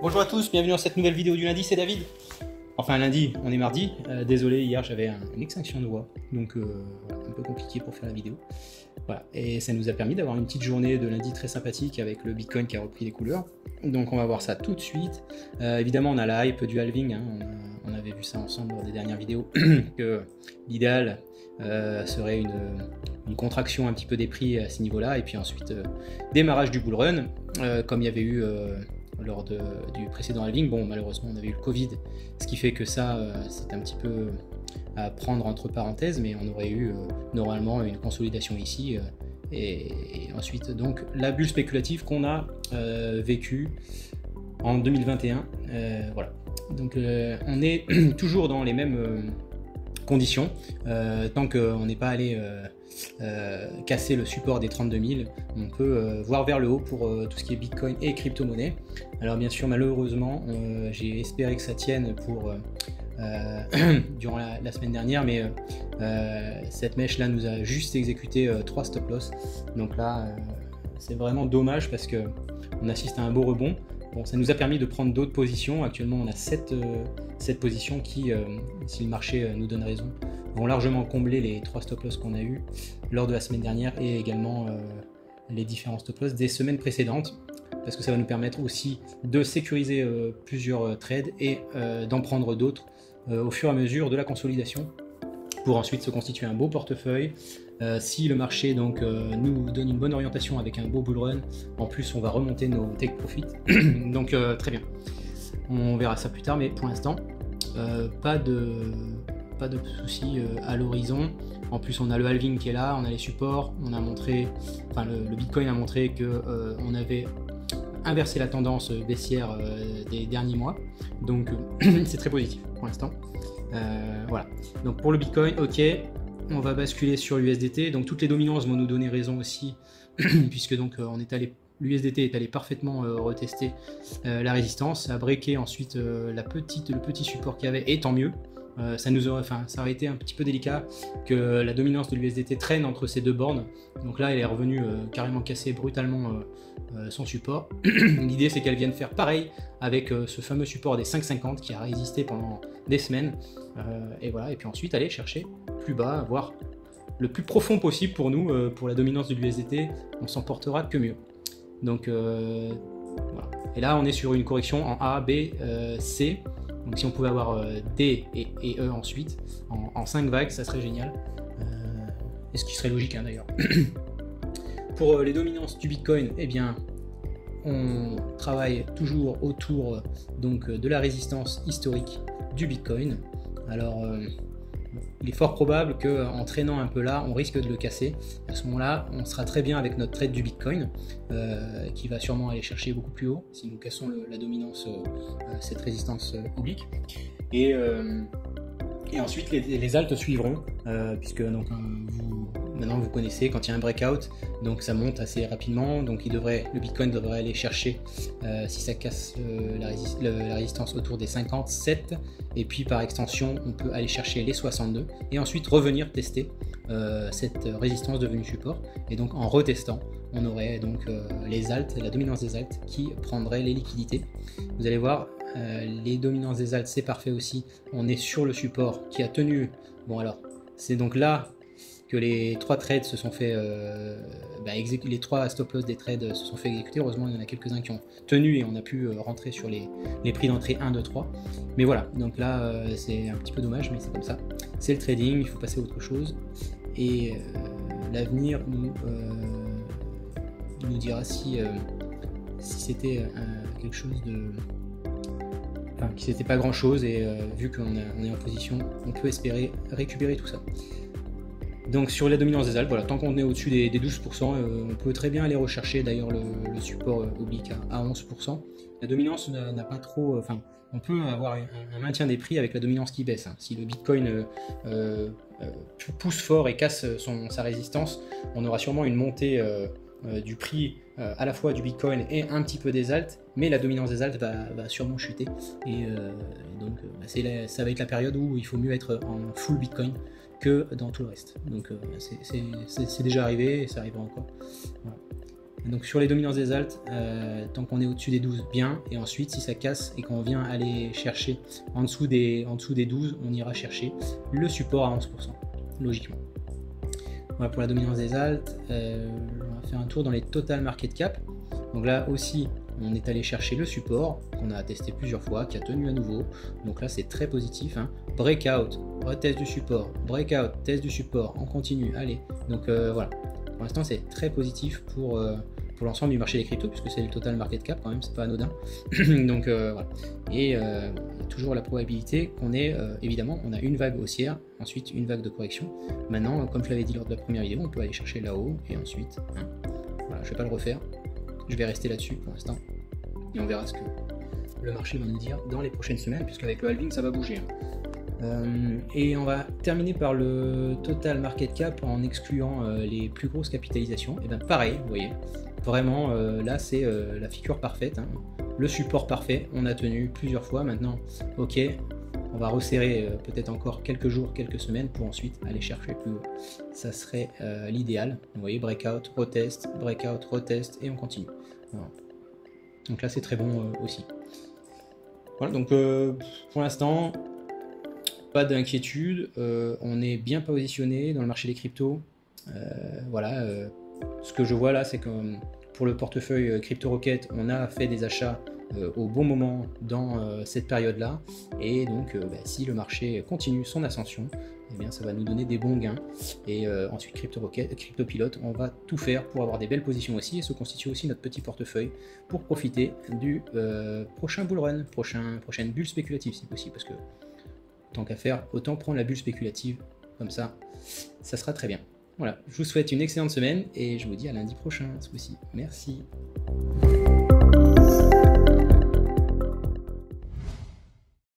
Bonjour à tous, bienvenue dans cette nouvelle vidéo du lundi, c'est David. Enfin lundi, on est mardi. Désolé, hier j'avais une extinction de voix, donc voilà, un peu compliqué pour faire la vidéo. Voilà, et ça nous a permis d'avoir une petite journée de lundi très sympathique avec le Bitcoin qui a repris les couleurs. Donc on va voir ça tout de suite. Évidemment, on a la hype du halving, hein. On avait vu ça ensemble dans des dernières vidéos, que l'idéal serait une contraction un petit peu des prix à ce niveau-là, et puis ensuite démarrage du bull run, comme il y avait eu lors du précédent halving. Bon, malheureusement on avait eu le Covid, ce qui fait que ça c'est un petit peu à prendre entre parenthèses, mais on aurait eu normalement une consolidation ici, et ensuite donc la bulle spéculative qu'on a vécue en 2021. Voilà, donc on est toujours dans les mêmes conditions, tant qu'on n'est pas allé casser le support des 32 000, on peut voir vers le haut pour tout ce qui est Bitcoin et crypto-monnaie. Alors bien sûr, malheureusement, j'ai espéré que ça tienne pour durant la semaine dernière, mais cette mèche là nous a juste exécuté 3 stop loss, donc là c'est vraiment dommage parce que on assiste à un beau rebond. Bon, ça nous a permis de prendre d'autres positions. Actuellement on a 7 positions qui, si le marché nous donne raison, vont largement combler les 3 stop loss qu'on a eu lors de la semaine dernière, et également les différents stop loss des semaines précédentes, parce que ça va nous permettre aussi de sécuriser plusieurs trades et d'en prendre d'autres au fur et à mesure de la consolidation, pour ensuite se constituer un beau portefeuille. Si le marché donc nous donne une bonne orientation avec un beau bull run, en plus on va remonter nos take profit. Donc très bien, on verra ça plus tard, mais pour l'instant pas de soucis à l'horizon. En plus on a le halving qui est là, on a les supports, on a montré, enfin le Bitcoin a montré que on avait inversé la tendance baissière des derniers mois, donc c'est très positif pour l'instant. Voilà, donc pour le Bitcoin, ok, on va basculer sur l'USDT. Donc toutes les dominances vont nous donner raison aussi, puisque donc l'USDT est allé parfaitement retester la résistance, a breaké ensuite le petit support qu'il y avait, et tant mieux. Ça aurait été un petit peu délicat que la dominance de l'USDT traîne entre ces deux bornes. Donc là elle est revenue carrément casser brutalement son support. L'idée c'est qu'elle vienne faire pareil avec ce fameux support des 5,50 qui a résisté pendant des semaines, et voilà, et puis ensuite aller chercher plus bas, voire le plus profond possible pour nous. Pour la dominance de l'USDT, on s'en portera que mieux. Donc voilà. Et là on est sur une correction en A, B, C. Donc si on pouvait avoir D et E ensuite, en 5 vagues, ça serait génial. Et ce qui serait logique, hein, d'ailleurs. Pour les dominances du Bitcoin, eh bien, on travaille toujours autour donc, de la résistance historique du Bitcoin. Alors, il est fort probable qu'en traînant un peu là, on risque de le casser. À ce moment-là, on sera très bien avec notre trade du Bitcoin, qui va sûrement aller chercher beaucoup plus haut si nous cassons la dominance, cette résistance oblique. Et ensuite, les altes suivront, puisque donc, maintenant vous connaissez, quand il y a un breakout, donc ça monte assez rapidement. Donc le Bitcoin devrait aller chercher, si ça casse la résistance autour des 57, et puis par extension on peut aller chercher les 62, et ensuite revenir tester cette résistance devenue support. Et donc en retestant, on aurait donc les altes, la dominance des altes qui prendrait les liquidités. Vous allez voir, les dominances des altes c'est parfait aussi. On est sur le support qui a tenu. Bon, alors c'est donc là que les 3 trades se sont fait les 3 stop loss des trades se sont fait exécuter. Heureusement il y en a quelques-uns qui ont tenu et on a pu rentrer sur les prix d'entrée 1, 2, 3. Mais voilà, donc là c'est un petit peu dommage, mais c'est comme ça, c'est le trading, il faut passer à autre chose, et l'avenir nous dira si c'était quelque chose de... Enfin, si c'était pas grand chose, et vu qu'on est en position, on peut espérer récupérer tout ça. Donc sur la dominance des altes, voilà, tant qu'on est au-dessus des 12%, on peut très bien aller rechercher d'ailleurs le support oblique à 11%. La dominance n'a pas trop... Enfin, on peut avoir un maintien des prix avec la dominance qui baisse, hein. Si le Bitcoin pousse fort et casse sa résistance, on aura sûrement une montée du prix à la fois du Bitcoin et un petit peu des altes, mais la dominance des altes va sûrement chuter, et donc ça va être la période où il faut mieux être en full Bitcoin que dans tout le reste. Donc c'est déjà arrivé et ça arrivera encore. Voilà. Donc sur les dominances des alts, tant qu'on est au-dessus des 12, bien, et ensuite si ça casse et qu'on vient aller chercher en dessous des 12, on ira chercher le support à 11%, logiquement. Voilà pour la dominance des alts. On va faire un tour dans les total market cap. Donc là aussi, on est allé chercher le support qu'on a testé plusieurs fois, qui a tenu à nouveau. Donc là, c'est très positif. Hein. Breakout, retest du support, breakout, test du support, on continue. Allez, donc voilà. Pour l'instant, c'est très positif pour l'ensemble du marché des cryptos, puisque c'est le total market cap quand même, c'est pas anodin. Donc voilà. Et il y a toujours la probabilité qu'on ait, évidemment, on a une vague haussière, ensuite une vague de correction. Maintenant, comme je l'avais dit lors de la première vidéo, on peut aller chercher là-haut, et ensuite, hein, voilà, je vais pas le refaire. Je vais rester là-dessus pour l'instant, et on verra ce que le marché va nous dire dans les prochaines semaines, puisqu'avec le halving, ça va bouger. Et on va terminer par le total market cap en excluant les plus grosses capitalisations. Et bien pareil, vous voyez, vraiment là c'est la figure parfaite, hein. Le support parfait, on a tenu plusieurs fois. Maintenant, ok, on va resserrer peut-être encore quelques jours, quelques semaines pour ensuite aller chercher plus haut. Ça serait l'idéal. Vous voyez, breakout, retest, et on continue. Voilà. Donc là c'est très bon aussi. Voilà, donc pour l'instant, pas d'inquiétude, on est bien positionné dans le marché des cryptos. Voilà, ce que je vois là, c'est que pour le portefeuille CryptoRocket, on a fait des achats au bon moment dans cette période-là. Et donc, si le marché continue son ascension, eh bien, ça va nous donner des bons gains. Et ensuite, CryptoRocket, CryptoPilot, on va tout faire pour avoir des belles positions aussi et se constituer aussi notre petit portefeuille pour profiter du prochain bull run, prochaine bulle spéculative si possible, parce que tant qu'à faire, autant prendre la bulle spéculative, comme ça sera très bien. Voilà, je vous souhaite une excellente semaine et je vous dis à lundi prochain ce coup-ci. Merci.